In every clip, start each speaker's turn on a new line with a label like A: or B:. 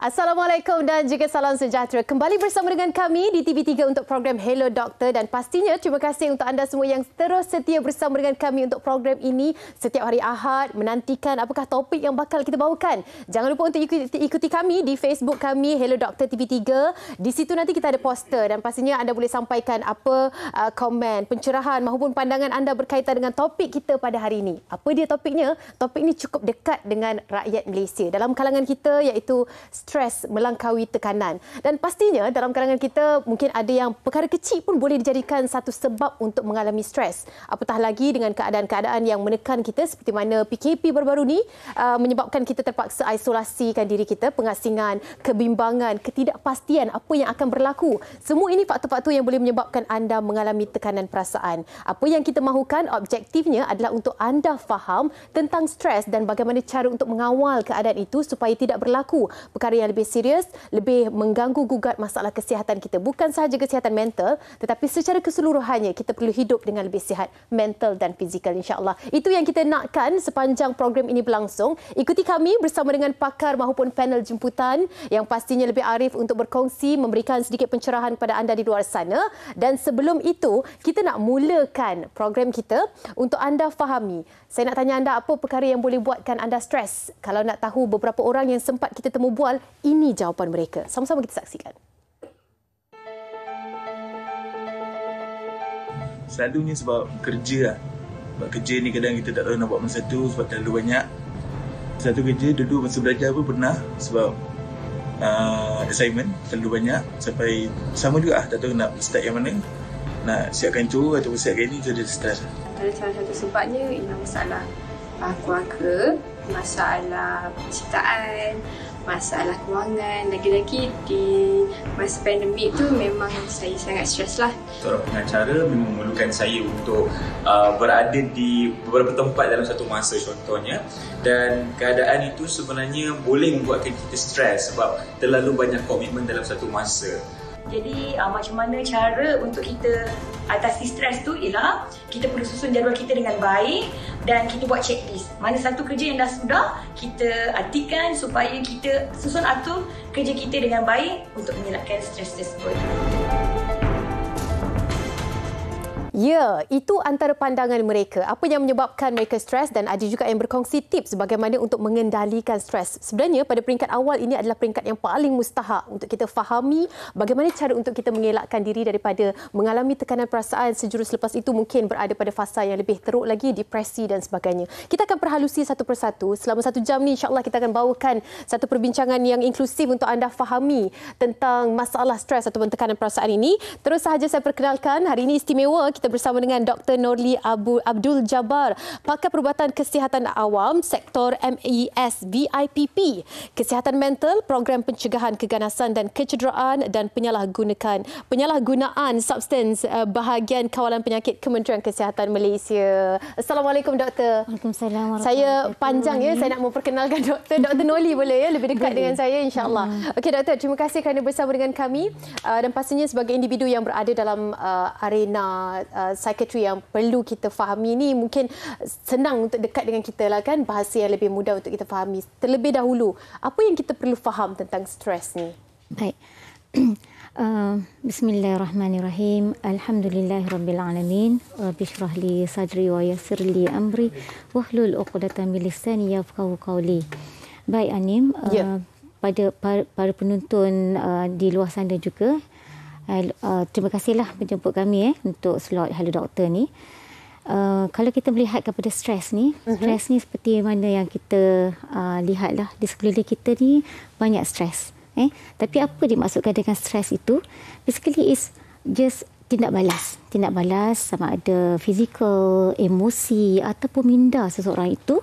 A: Assalamualaikum dan juga salam sejahtera. Kembali bersama dengan kami di TV3 untuk program Hello Doktor, dan pastinya terima kasih untuk anda semua yang terus setia bersama dengan kami untuk program ini setiap hari Ahad, menantikan apakah topik yang bakal kita bawakan. Jangan lupa untuk ikuti kami di Facebook kami Hello Doktor TV3. Di situ nanti kita ada poster dan pastinya anda boleh sampaikan apa komen, pencerahan maupun pandangan anda berkaitan dengan topik kita pada hari ini. Apa dia topiknya? Topik ini cukup dekat dengan rakyat Malaysia. Dalam kalangan kita iaitu stres melangkaui tekanan. Dan pastinya dalam kalangan kita mungkin ada yang perkara kecil pun boleh dijadikan satu sebab untuk mengalami stres. Apatah lagi dengan keadaan-keadaan yang menekan kita seperti mana PKP baru-baru ni menyebabkan kita terpaksa isolasikan diri kita, pengasingan, kebimbangan, ketidakpastian apa yang akan berlaku. Semua ini faktor-faktor yang boleh menyebabkan anda mengalami tekanan perasaan. Apa yang kita mahukan objektifnya adalah untuk anda faham tentang stres dan bagaimana cara untuk mengawal keadaan itu supaya tidak berlaku perkara yang lebih serius, lebih mengganggu gugat masalah kesihatan kita. Bukan sahaja kesihatan mental, tetapi secara keseluruhannya kita perlu hidup dengan lebih sihat mental dan fizikal, insya-Allah. Itu yang kita nakkan sepanjang program ini berlangsung. Ikuti kami bersama dengan pakar maupun panel jemputan yang pastinya lebih arif untuk berkongsi, memberikan sedikit pencerahan kepada anda di luar sana. Dan sebelum itu, kita nak mulakan program kita untuk anda fahami. Saya nak tanya anda apa perkara yang boleh buatkan anda stres. Kalau nak tahu beberapa orang yang sempat kita temu bual, ini jawapan mereka. Sama-sama kita saksikan.
B: Selalunya sebab kerja lah. Sebab kerja ni kadang kita tak tahu nak buat masa tu sebab terlalu banyak. Satu kerja dulu masa belajar pun pernah sebab assignment terlalu banyak sampai sama juga tak tahu nak start yang mana. Nak siapkan tu atau siapkan ini, jadi stres.
C: Ada salah satu sebabnya ialah masalah keluarga, masalah percintaan, masalah kewangan. Lagi-lagi di masa pandemik tu memang saya sangat stres lah.
D: Seorang pengacara memang memerlukan saya untuk berada di beberapa tempat dalam satu masa contohnya, dan keadaan itu sebenarnya boleh membuatkan kita stres sebab terlalu banyak komitmen dalam satu masa.
E: Jadi macam mana cara untuk kita atasi stres tu ialah kita perlu susun jadual kita dengan baik dan kita buat checklist. Mana satu kerja yang dah sudah, kita artikan supaya kita susun atur kerja kita dengan baik untuk mengelakkan stres tersebut.
A: Ya, itu antara pandangan mereka. Apa yang menyebabkan mereka stres, dan ada juga yang berkongsi tips bagaimana untuk mengendalikan stres. Sebenarnya pada peringkat awal ini adalah peringkat yang paling mustahak untuk kita fahami bagaimana cara untuk kita mengelakkan diri daripada mengalami tekanan perasaan. Sejurus lepas itu mungkin berada pada fasa yang lebih teruk lagi, depresi dan sebagainya. Kita akan perhalusi satu persatu. Selama 1 jam ni insya-Allah kita akan bawakan satu perbincangan yang inklusif untuk anda fahami tentang masalah stres ataupun tekanan perasaan ini. Terus sahaja saya perkenalkan, hari ini istimewa kita bersama dengan Dr. Norli Abdul Jabbar, pakar perubatan kesihatan awam sektor MES BIPP, kesihatan mental, program pencegahan keganasan dan kecederaan dan penyalahgunaan substans, bahagian kawalan penyakit Kementerian Kesihatan Malaysia. Assalamualaikum doktor.
F: Waalaikumsalam.
A: Saya panjang ya, saya nak memperkenalkan Dr. Norli boleh ya, lebih dekat dengan saya insya-Allah. Okey doktor, terima kasih kerana bersama dengan kami dan pastinya sebagai individu yang berada dalam arena psikiatri yang perlu kita fahami ni, mungkin senang untuk dekat dengan kita lah kan, bahasa yang lebih mudah untuk kita fahami. Terlebih dahulu, apa yang kita perlu faham tentang stres ni?
F: Baik. Bismillahirrahmanirrahim. Alhamdulillahirabbilalamin. Rabbi shrah li sadri wa yassir li amri wahlul 'uqdatam min lisani yafqahu qawli. Baik Anim, pada para penonton di luar sana juga, terima kasihlah menjemput kami untuk slot Hello Doktor ni. Kalau kita melihat kepada stres ni, stres ni seperti mana yang kita lihatlah di sekeliling kita ni banyak stres. Tapi apa dimaksudkan dengan stres itu? Basically is just tindak balas. Tindak balas sama ada fizikal, emosi ataupun minda seseorang itu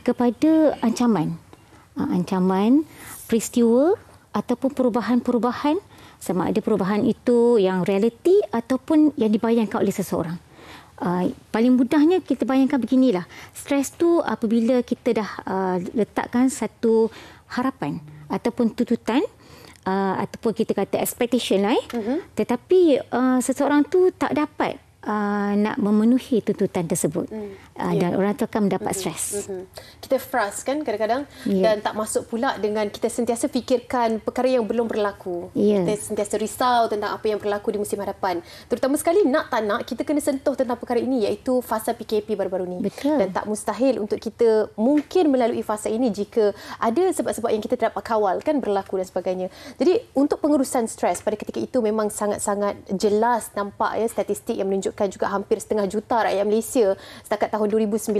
F: kepada ancaman. Ancaman, peristiwa ataupun perubahan-perubahan, sama ada perubahan itu yang realiti ataupun yang dibayangkan oleh seseorang. Paling mudahnya kita bayangkan beginilah. Stres tu apabila kita dah letakkan satu harapan ataupun tuntutan ataupun kita kata expectation lah. Tetapi seseorang tu tak dapat nak memenuhi tuntutan tersebut. Dan orang tu akan mendapat stres.
A: Kita frust kan kadang-kadang dan tak masuk pula dengan kita sentiasa fikirkan perkara yang belum berlaku. Kita sentiasa risau tentang apa yang berlaku di musim hadapan. Terutama sekali nak tak nak kita kena sentuh tentang perkara ini iaitu fasa PKP baru-baru ni.
F: Betul.
A: Dan tak mustahil untuk kita mungkin melalui fasa ini jika ada sebab-sebab yang kita dapat kawal kan berlaku dan sebagainya. Jadi untuk pengurusan stres pada ketika itu memang sangat-sangat jelas nampak statistik yang menunjukkan juga hampir 500,000 rakyat Malaysia setakat tahun 2019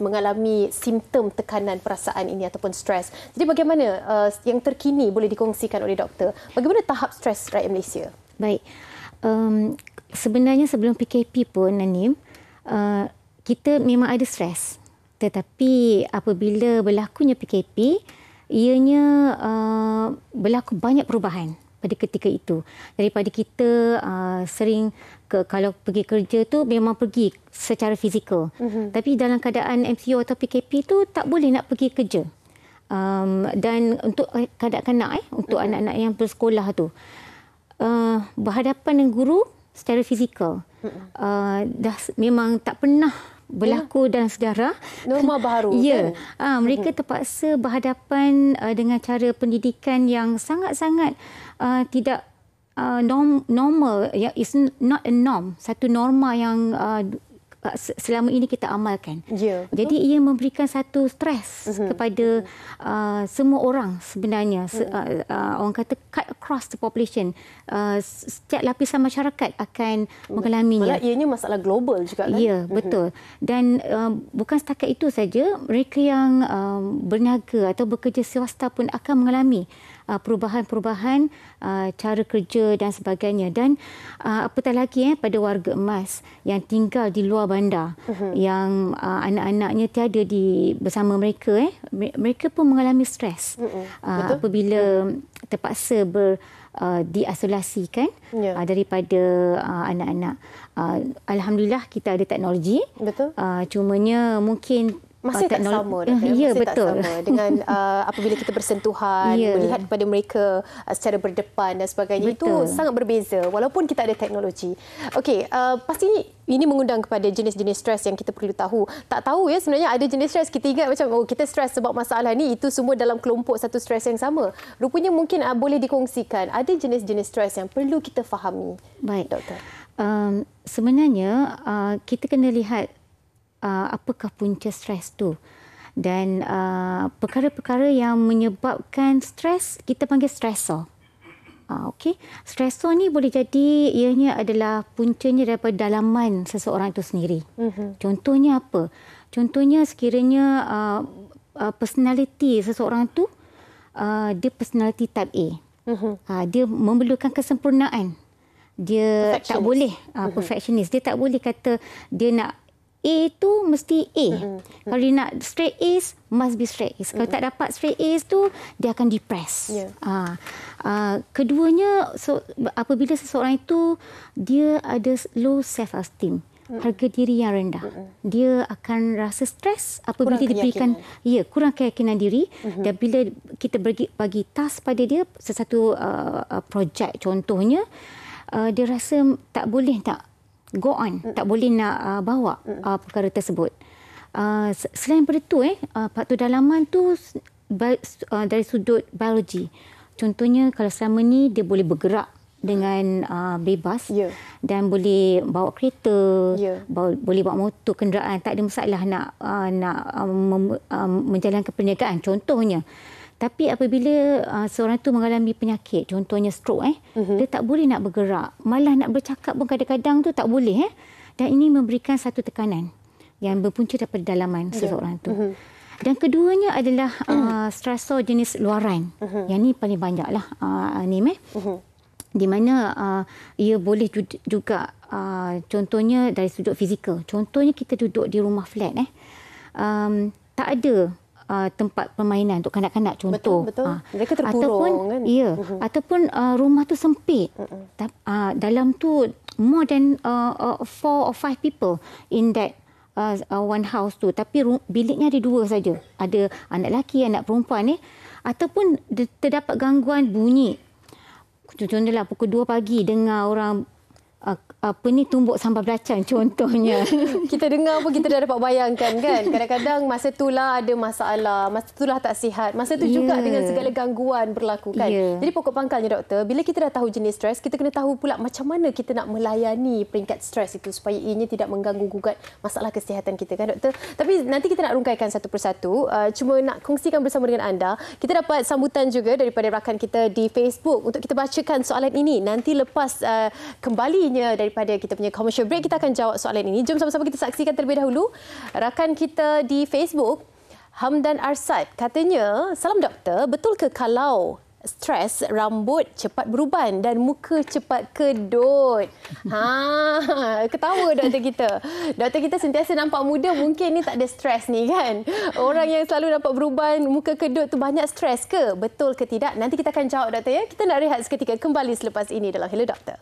A: mengalami simptom tekanan perasaan ini ataupun stres. Jadi bagaimana yang terkini boleh dikongsikan oleh doktor? Bagaimana tahap stres rakyat Malaysia?
F: Baik. Sebenarnya sebelum PKP pun Nanim, kita memang ada stres. Tetapi apabila berlakunya PKP, ianya berlaku banyak perubahan pada ketika itu. Daripada kita sering kalau pergi kerja tu memang pergi secara fizikal. Tapi dalam keadaan MCO atau PKP tu tak boleh nak pergi kerja. Dan untuk kanak-kanak untuk anak-anak yang bersekolah tu berhadapan dengan guru secara fizikal dah memang tak pernah berlaku dalam sejarah.
A: Norma baru.
F: Kan? Mereka terpaksa berhadapan dengan cara pendidikan yang sangat-sangat tidak normal. It's not a norm. Satu norma yang selama ini kita amalkan. Jadi ia memberikan satu stres kepada semua orang sebenarnya. Orang kata cut across the population. Setiap lapisan masyarakat akan mengalaminya.
A: Malah ianya masalah global juga kan?
F: Ya, betul. Dan bukan setakat itu saja, mereka yang berniaga atau bekerja swasta pun akan mengalami perubahan-perubahan cara kerja dan sebagainya. Dan apatah lagi pada warga emas yang tinggal di luar bandar, yang anak-anaknya tiada bersama mereka, mereka pun mengalami stres apabila terpaksa diisolasikan daripada anak-anak. Alhamdulillah kita ada teknologi.
A: Betul.
F: Cumanya mungkin
A: masih tak sama.
F: Ya, betul.
A: Tak sama dengan apabila kita bersentuhan, melihat kepada mereka secara berdepan dan sebagainya. Betul. Itu sangat berbeza walaupun kita ada teknologi. Okey, pasti ini mengundang kepada jenis-jenis stres yang kita perlu tahu. Tak tahu sebenarnya ada jenis stres kita ingat macam kita stres sebab masalah ni, itu semua dalam kelompok satu stres yang sama. Rupanya mungkin boleh dikongsikan ada jenis-jenis stres yang perlu kita fahami.
F: Baik,
A: doktor.
F: Sebenarnya kita kena lihat apakah punca stres tu, dan perkara-perkara yang menyebabkan stres kita panggil stresor. Okey, stresor ni boleh jadi ianya adalah puncanya daripada dalaman seseorang itu sendiri. Contohnya apa? Contohnya sekiranya personality seseorang tu dia personality type A. Dia memerlukan kesempurnaan. Dia tak boleh perfectionist. Dia tak boleh kata dia nak A tu mesti A. Kalau dia nak straight A's, must be straight A's. Kalau tak dapat straight A's tu, dia akan depress. Keduanya, apabila seseorang itu dia ada low self-esteem, harga diri yang rendah, dia akan rasa stres apabila dia diberikan kurang keyakinan diri. Dan bila kita bagi task pada dia sesuatu projek contohnya, dia rasa tak boleh nak go on, tak boleh nak bawa perkara tersebut. Selain daripada itu, faktor dalaman tu dari sudut biologi. Contohnya kalau selama ni dia boleh bergerak dengan bebas dan boleh bawa kereta, boleh bawa motor, kenderaan, tak ada masalah nak menjalankan perniagaan contohnya. Tapi apabila seorang itu mengalami penyakit, contohnya stroke, dia tak boleh nak bergerak. Malah nak bercakap pun kadang-kadang tu tak boleh. Dan ini memberikan satu tekanan yang berpunca daripada dalaman seseorang tu. Dan keduanya adalah stresor jenis luaran. Yang ni paling banyak lah. Di mana ia boleh juga contohnya dari sudut fizikal. Contohnya kita duduk di rumah flat. Tak ada tempat permainan untuk kanak-kanak contoh.
A: Betul. Mereka terkurung kan.
F: Ataupun rumah tu sempit. Dalam tu more than 4 or 5 people in that one house tu. Tapi biliknya ada 2 saja. Ada anak lelaki, anak perempuan ataupun terdapat gangguan bunyi. Contohnya pukul 2 pagi dengar orang tumbuk sambal belacan contohnya.
A: Kita dengar pun kita dah dapat bayangkan kan. Kadang-kadang masa itulah ada masalah, masa itulah tak sihat, masa tu juga dengan segala gangguan berlaku kan. Jadi pokok pangkalnya doktor, bila kita dah tahu jenis stres, kita kena tahu pula macam mana kita nak melayani peringkat stres itu supaya ianya tidak mengganggu gugat masalah kesihatan kita kan doktor. Tapi nanti kita nak rungkaikan satu persatu. Cuma nak kongsikan bersama dengan anda, kita dapat sambutan juga daripada rakan kita di Facebook untuk kita bacakan soalan ini. Nanti lepas kembalinya daripada kita punya commercial break, kita akan jawab soalan ini. Jom sama-sama kita saksikan terlebih dahulu. Rakan kita di Facebook, Hamdan Arsad, katanya, "Salam doktor, betul ke kalau stres rambut cepat beruban dan muka cepat kedut?" Ketawa doktor kita. Doktor kita sentiasa nampak muda, mungkin ni tak ada stres ni kan. Orang yang selalu nampak beruban, muka kedut tu banyak stres ke? Betul ke tidak? Nanti kita akan jawab doktor ya. Kita nak rehat seketika, kembali selepas ini dalam Hello Doktor.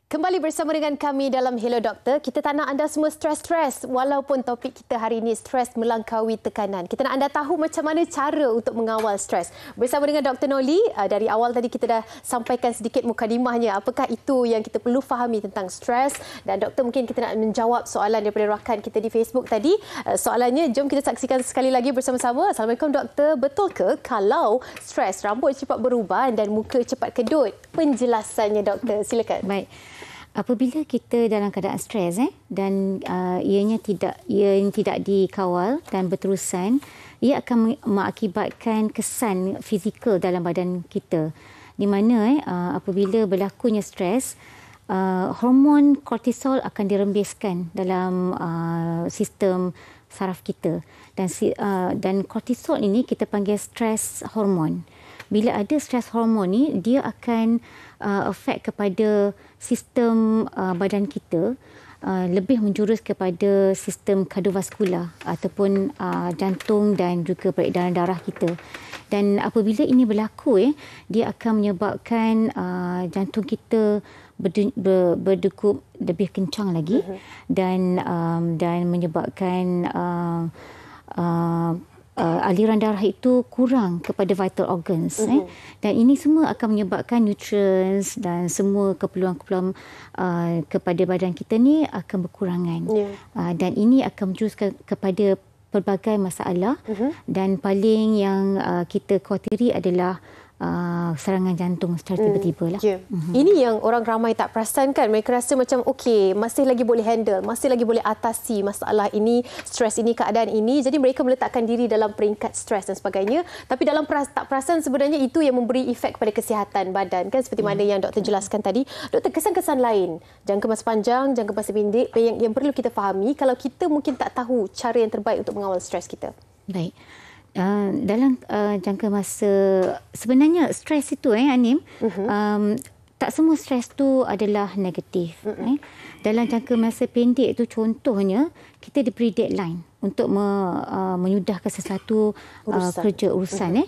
A: Kembali bersama dengan kami dalam Hello Doktor. Kita tak nak anda semua stres-stres walaupun topik kita hari ini stres melangkaui tekanan. Kita nak anda tahu macam mana cara untuk mengawal stres. Bersama dengan Dr. Noli, dari awal tadi kita dah sampaikan sedikit mukadimahnya. Apakah itu yang kita perlu fahami tentang stres? Dan doktor, mungkin kita nak menjawab soalan daripada rakan kita di Facebook tadi. Soalannya, jom kita saksikan sekali lagi bersama-sama. Assalamualaikum doktor, betul ke kalau stres rambut cepat beruban dan muka cepat kedut? Penjelasannya doktor, silakan.
F: Baik. Apabila kita dalam keadaan stres dan ianya tidak dikawal dan berterusan, ia akan mengakibatkan kesan fizikal dalam badan kita. Di mana apabila berlakunya stres, hormon kortisol akan dirembeskan dalam sistem saraf kita. Dan kortisol ini kita panggil stres hormon. Bila ada stres hormon ni, dia akan efek kepada sistem badan kita, lebih menjurus kepada sistem kardiovaskular ataupun jantung dan juga peredaran darah kita. Dan apabila ini berlaku, dia akan menyebabkan jantung kita berdegup lebih kencang lagi dan menyebabkan aliran darah itu kurang kepada vital organs. Dan ini semua akan menyebabkan nutrients dan semua keperluan-keperluan kepada badan kita ni akan berkurangan. Dan ini akan menjuruskan kepada pelbagai masalah. Dan paling yang kita khawatiri adalah serangan jantung secara tiba-tiba lah.
A: Ini yang orang ramai tak perasan kan. Mereka rasa macam okey, masih lagi boleh handle, masih lagi boleh atasi masalah ini, stres ini, keadaan ini. Jadi mereka meletakkan diri dalam peringkat stres dan sebagainya. Tapi dalam tak perasan sebenarnya itu yang memberi efek kepada kesihatan badan kan, seperti mana yang doktor jelaskan tadi. Doktor, kesan-kesan lain, jangka masa panjang, jangka masa pendek yang perlu kita fahami kalau kita mungkin tak tahu cara yang terbaik untuk mengawal stres kita.
F: Baik. Dalam jangka masa, sebenarnya stres itu Anim, tak semua stres tu adalah negatif. Dalam jangka masa pendek itu, contohnya kita diberi deadline untuk menyudahkan sesuatu urusan.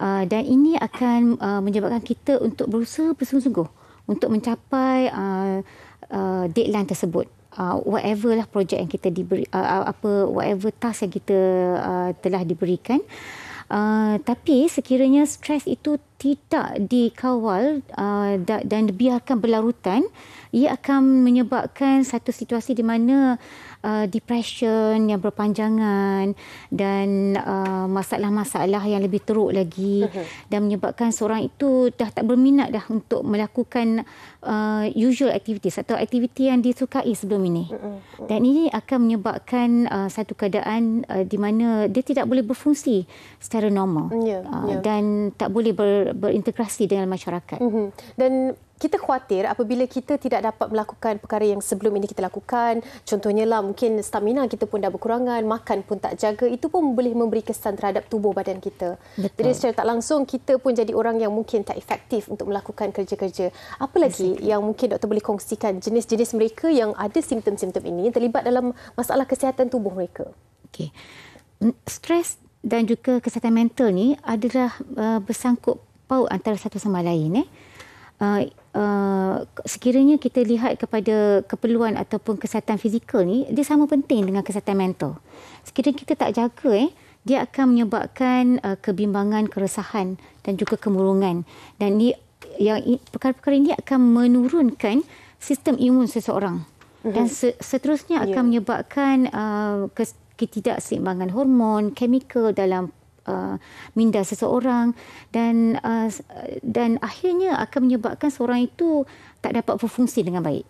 F: Dan ini akan menyebabkan kita untuk berusaha bersungguh-sungguh untuk mencapai deadline tersebut. Whatever lah projek yang kita diberi, whatever task yang kita telah diberikan. Tapi sekiranya stres itu tidak dikawal dan dibiarkan berlarutan, ia akan menyebabkan satu situasi di mana depression yang berpanjangan dan masalah-masalah yang lebih teruk lagi, dan menyebabkan seorang itu dah tak berminat dah untuk melakukan usual activities atau aktiviti yang disukai sebelum ini. Dan ini akan menyebabkan satu keadaan di mana dia tidak boleh berfungsi secara normal dan tak boleh berintegrasi dengan masyarakat.
A: Dan kita khawatir apabila kita tidak dapat melakukan perkara yang sebelum ini kita lakukan. Contohnya lah, mungkin stamina kita pun dah berkurangan, makan pun tak jaga. Itu pun boleh memberi kesan terhadap tubuh badan kita. Betul. Jadi secara tak langsung kita pun jadi orang yang mungkin tak efektif untuk melakukan kerja-kerja. Apa lagi yang mungkin doktor boleh kongsikan jenis-jenis mereka yang ada simptom-simptom ini terlibat dalam masalah kesihatan tubuh mereka?
F: Okey. Stres dan juga kesihatan mental ni adalah bersangkut paut antara satu sama lain. sekiranya kita lihat kepada keperluan ataupun kesihatan fizikal ni, dia sama penting dengan kesihatan mental. Sekiranya kita tak jaga, dia akan menyebabkan kebimbangan, keresahan dan juga kemurungan. Dan perkara-perkara ini akan menurunkan sistem imun seseorang. Dan seterusnya akan menyebabkan ketidakseimbangan hormon, chemical dalam minda seseorang dan akhirnya akan menyebabkan seorang itu tak dapat berfungsi dengan baik.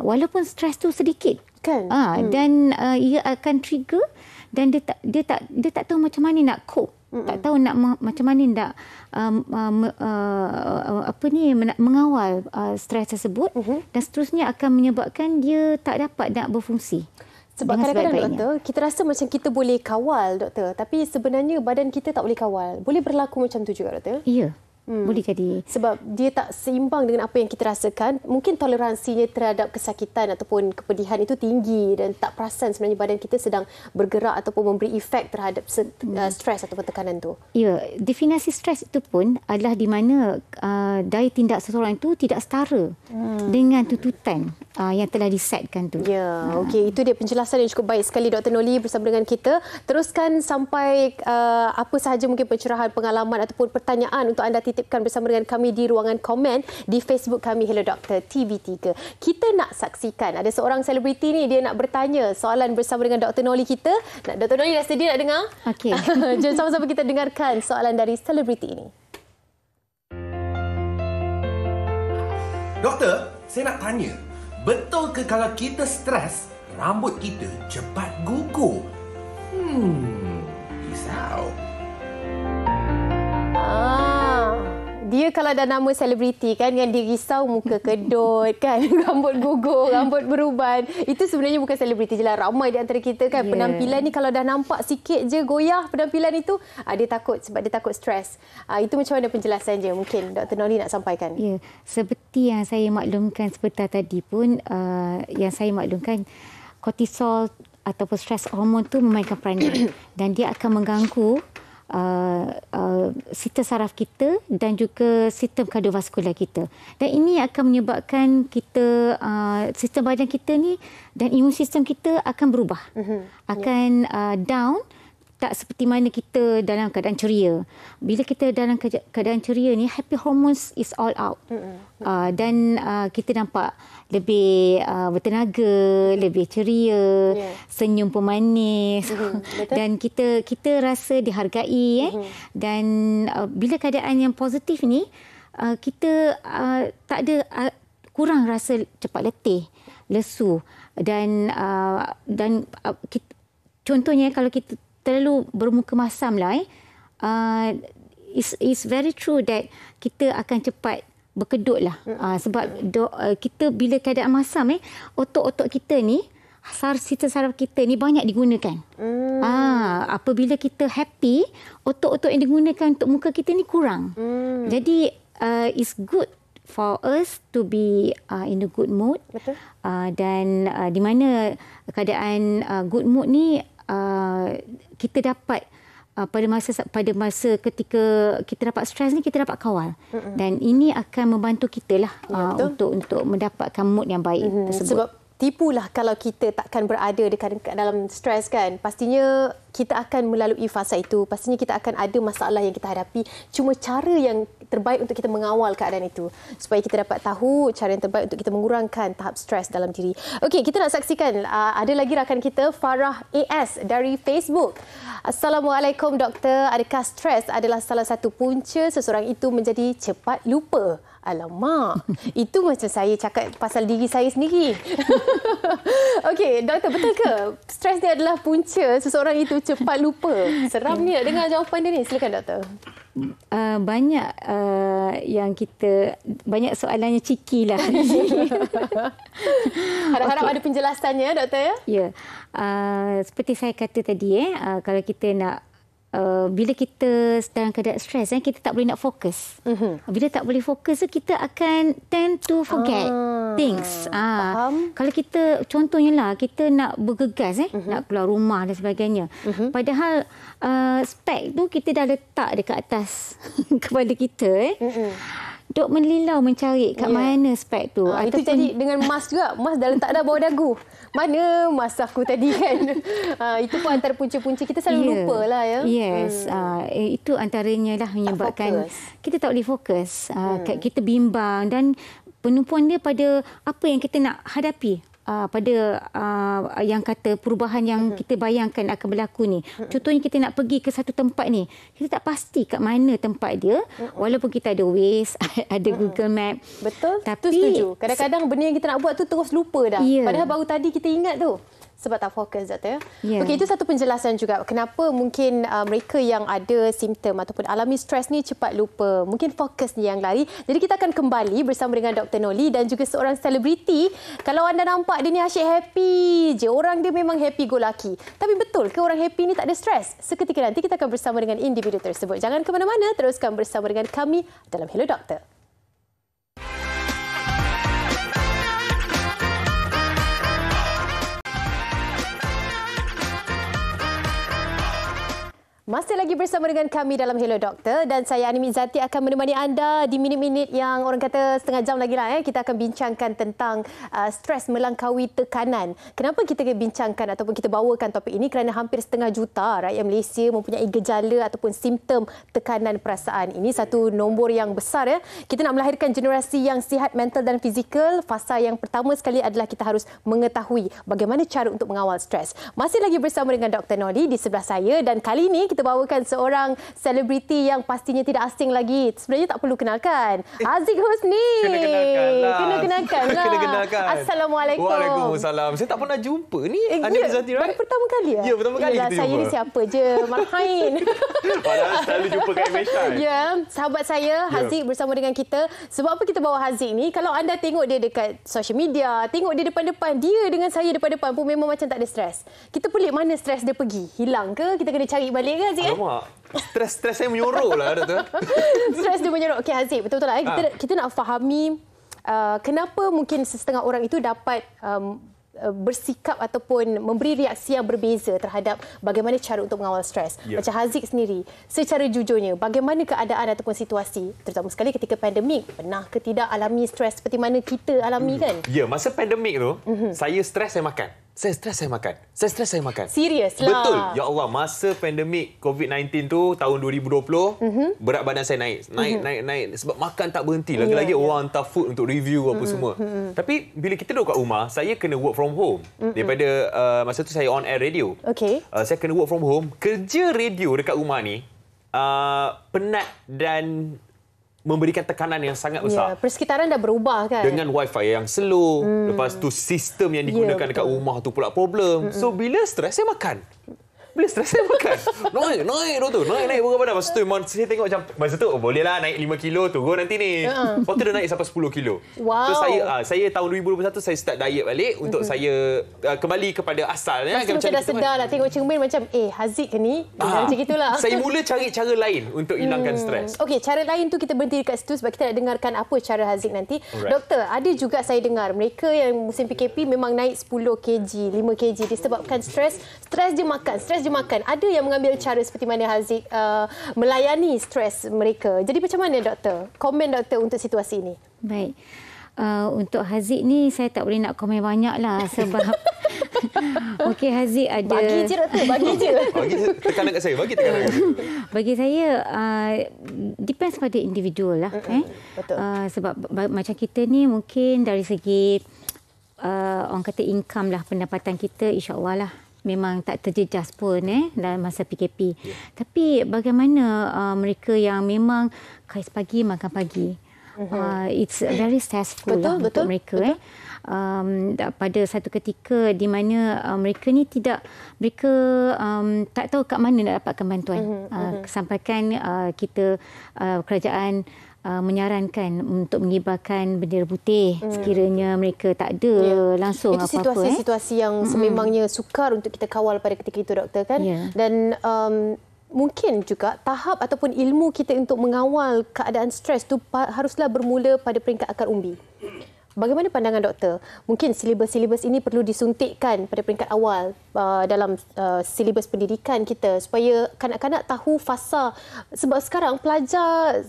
F: Walaupun stres tu sedikit kan. Dan ia akan trigger dan dia tak tahu macam mana nak cope. Tak tahu macam mana nak mengawal stres tersebut dan seterusnya akan menyebabkan dia tak dapat nak berfungsi.
A: Sebab kadang-kadang doktor, kita rasa macam kita boleh kawal doktor, tapi sebenarnya badan kita tak boleh kawal. Boleh berlaku macam tu juga doktor?
F: Ya. Boleh jadi.
A: Sebab dia tak seimbang dengan apa yang kita rasakan. Mungkin toleransinya terhadap kesakitan ataupun kepedihan itu tinggi dan tak perasan sebenarnya badan kita sedang bergerak ataupun memberi efek terhadap stres ataupun tekanan tu.
F: Ya, definisi stres itu pun adalah di mana daya tindak seseorang itu tidak setara dengan tuntutan yang telah disetkan tu.
A: Ya, okey, itu dia penjelasan yang cukup baik sekali Dr. Noli bersama dengan kita. Teruskan sampai apa sahaja mungkin pencerahan, pengalaman ataupun pertanyaan untuk anda titipkan bersama dengan kami di ruangan komen di Facebook kami Hello Doktor TV3. Kita nak saksikan ada seorang selebriti ni, dia nak bertanya soalan bersama dengan Dr. Noli kita. Dr. Noli dah sedia nak dengar?
F: Okey.
A: Jom sama-sama kita dengarkan soalan dari selebriti ini.
G: Doktor, saya nak tanya, betul ke kalau kita stres, rambut kita cepat gugur? Risau.
A: Dia kalau dah nama selebriti kan, yang dia risau muka kedut kan, rambut gugur, rambut beruban. Itu sebenarnya bukan selebriti je lah. Ramai di antara kita kan, penampilan ni kalau dah nampak sikit je goyah penampilan itu, dia takut sebab dia takut stres. Itu macam mana penjelasan je mungkin Dr. Noli nak sampaikan?
F: Ya, seperti yang saya maklumkan sebentar tadi pun, yang saya maklumkan, kortisol ataupun stres hormon tu memainkan peranan dan dia akan mengganggu sistem saraf kita dan juga sistem kardiovaskular kita. Dan ini akan menyebabkan kita, sistem badan kita ni dan imun sistem kita akan berubah. Akan down, tak seperti mana kita dalam keadaan ceria. Bila kita dalam keadaan ceria ni, happy hormones is all out. Dan kita nampak lebih bertenaga, lebih ceria, senyum pemanis. Dan kita rasa dihargai. Dan bila keadaan yang positif ni, kita tak ada, kurang rasa cepat letih, lesu. Dan contohnya kalau kita terlalu bermuka masam lah, it's very true that kita akan cepat berkedut lah. Sebab kita bila keadaan masam, otot-otot kita ni, sistem saraf kita ni banyak digunakan. Apabila kita happy, otot-otot yang digunakan untuk muka kita ni kurang. Jadi it's good for us to be in a good mood. Betul. Dan di mana keadaan good mood ni kita dapat pada masa ketika kita dapat stres ni, kita dapat kawal. Dan ini akan membantu kita lah untuk mendapatkan mood yang baik tersebut.
A: Sebab tipulah kalau kita takkan berada dalam stres kan. Pastinya kita akan melalui fasa itu. Pastinya kita akan ada masalah yang kita hadapi. Cuma cara yang terbaik untuk kita mengawal keadaan itu. Supaya kita dapat tahu cara yang terbaik untuk kita mengurangkan tahap stres dalam diri. Okey, kita nak saksikan. Ada lagi rakan kita, Farah AS dari Facebook. Assalamualaikum doktor. Adakah stres adalah salah satu punca seseorang itu menjadi cepat lupa? Alamak, itu macam saya cakap pasal diri saya sendiri. Okey, doktor, betul ke stres ni adalah punca seseorang itu cepat lupa? Seram ni nak dengar jawapan dia ni. Silakan doktor.
F: Banyak yang kita, banyak soalannya ciki lah.
A: Harap-harap ada penjelasannya doktor ya?
F: Ya, seperti saya kata tadi, kalau kita nak bila kita dalam keadaan stres, kita tak boleh nak fokus. Bila tak boleh fokus, kita akan tend to forget things. Kalau kita, contohnya lah, kita nak bergegas, nak keluar rumah dan sebagainya. Padahal spek tu kita dah letak dekat atas kepala kita. dok melilau mencari kat mana spek tu.
A: Itu jadi dengan mask juga. Mask dah letak dah bawah dagu. Mana mask aku tadi kan? Itu pun antara punca-punca kita selalu lupa lah ya.
F: Yes, itu antaranya lah menyebabkan kita tak boleh fokus. Kita bimbang dan penumpuan dia pada apa yang kita nak hadapi. Pada yang kata perubahan yang kita bayangkan akan berlaku ni. Contohnya kita nak pergi ke satu tempat ni. Kita tak pasti kat mana tempat dia. Walaupun kita ada Waze, ada Google Map.
A: Betul,
F: tapi
A: tu setuju. Kadang-kadang benda yang kita nak buat tu terus lupa dah. Padahal baru tadi kita ingat tu. Sebab tak fokus, doktor. Okey, itu satu penjelasan juga. Kenapa mungkin mereka yang ada simptom ataupun alami stres ni cepat lupa. Mungkin fokus ni yang lari. Jadi kita akan kembali bersama dengan Dr. Noli dan juga seorang selebriti. Kalau anda nampak dia ni asyik happy je. Orang dia memang happy go lucky. Tapi betul ke orang happy ni tak ada stres? Seketika nanti kita akan bersama dengan individu tersebut. Jangan ke mana-mana, teruskan bersama dengan kami dalam Hello Doktor. Masih lagi bersama dengan kami dalam Hello Doktor dan saya Ani Mizati akan menemani anda di minit-minit yang orang kata setengah jam lagi lah. Kita akan bincangkan tentang stres melangkaui tekanan. Kenapa kita bincangkan ataupun kita bawakan topik ini? Kerana hampir 1/2 juta rakyat Malaysia mempunyai gejala ataupun simptom tekanan perasaan. Ini satu nombor yang besar ya. Kita nak melahirkan generasi yang sihat mental dan fizikal. Fasa yang pertama sekali adalah kita harus mengetahui bagaimana cara untuk mengawal stres. Masih lagi bersama dengan Dr. Noli di sebelah saya dan kali ini kita bawakan seorang selebriti yang pastinya tidak asing lagi. Sebenarnya tak perlu kenalkan. Haziq Husni. Kena kenalkan lah. Assalamualaikum.
H: Waalaikumsalam. Saya tak pernah jumpa ni. Ani Mizati, right?
A: Baru pertama kali ya?
H: Ya, pertama kali kita jumpa.
A: Saya ni siapa je? Marhain.
H: Padahal selalu jumpa kat Meshan.
A: Ya, sahabat saya Haziq bersama dengan kita. Sebab apa kita bawa Haziq ni? Kalau anda tengok dia dekat social media, tengok dia depan-depan, dia dengan saya depan-depan pun memang macam tak ada stres. Kita pelik mana stres dia pergi. Hilang ke? Kita kena cari balik ke Haziq?
H: Alamak. Stres saya menyorok lah, Doktor.
A: Stres dia menyorok. Okey Haziq, betul-betul lah. Kita nak fahami kenapa mungkin setengah orang itu dapat bersikap ataupun memberi reaksi yang berbeza terhadap bagaimana cara untuk mengawal stres. Macam Haziq sendiri, secara jujurnya, bagaimana keadaan ataupun situasi, terutama sekali ketika pandemik, pernah ke tidak alami stres seperti mana kita alami kan?
H: Ya, masa pandemik tu, saya stres, saya makan. Saya stres, saya makan. Saya stres, saya makan.
A: Serius lah.
H: Betul. Ya Allah, masa pandemik COVID-19 tu, tahun 2020, berat badan saya naik. Naik. Sebab makan tak berhenti. Lagi-lagi orang hantar food untuk review apa semua. Tapi bila kita duduk kat rumah, saya kena work from home. Daripada masa tu saya on air radio.
A: Okay.
H: Saya kena work from home. Kerja radio dekat rumah ni, penat dan memberikan tekanan yang sangat besar.
A: Persekitaran dah berubah kan?
H: Dengan wifi yang slow. Lepas tu sistem yang digunakan dekat rumah tu pula problem. So bila stres saya makan. Bila stres saya makan. Naik doktor. Naik berat badan. Masa tu saya tengok macam masa tu bolehlah naik 5 kilo turun nanti ni. Lepas tu dah naik sampai 10 kilo.
A: Wow.
H: So saya tahun 2021 saya start diet balik untuk saya kembali kepada asal.
A: Macam dah sedar lah tengok cermin macam Haziq ke ni? Macam gitulah.
H: Saya mula cari cara lain untuk hilangkan stres.
A: Okey, cara lain tu kita berhenti dekat situ sebab kita nak dengarkan apa cara Haziq nanti. Doktor, ada juga saya dengar mereka yang musim PKP memang naik 10 kg, 5 kg disebabkan stres. Stres je makan, Ada yang mengambil cara seperti mana Haziq melayani stres mereka. Jadi macam mana doktor? Komen doktor untuk situasi ini.
F: Baik. Untuk Haziq ni saya tak boleh nak komen banyak lah sebab okey Haziq ada
A: bagi je doktor, bagi je.
H: Bagi tekanan kat saya, bagi tekanan kat saya.
F: Bagi saya depends pada individual lah.
A: Betul.
F: Sebab macam kita ni mungkin dari segi orang kata income lah, pendapatan kita insya-Allah lah memang tak terjejas pun dalam masa PKP. Tapi bagaimana mereka yang memang kais pagi makan pagi. It's very stressful untuk mereka. Pada satu ketika di mana mereka ni mereka tak tahu kat mana nak dapatkan bantuan. Sampaikan kita kerajaan menyarankan untuk mengibarkan bendera putih sekiranya mereka tak ada langsung
A: itu
F: apa-apa.
A: Itu situasi-situasi yang sememangnya sukar untuk kita kawal pada ketika itu doktor kan. Dan mungkin juga tahap ataupun ilmu kita untuk mengawal keadaan stres tu haruslah bermula pada peringkat akar umbi. Bagaimana pandangan doktor? Mungkin silibus-silibus ini perlu disuntikkan pada peringkat awal dalam silibus pendidikan kita supaya kanak-kanak tahu fasa. Sebab sekarang pelajar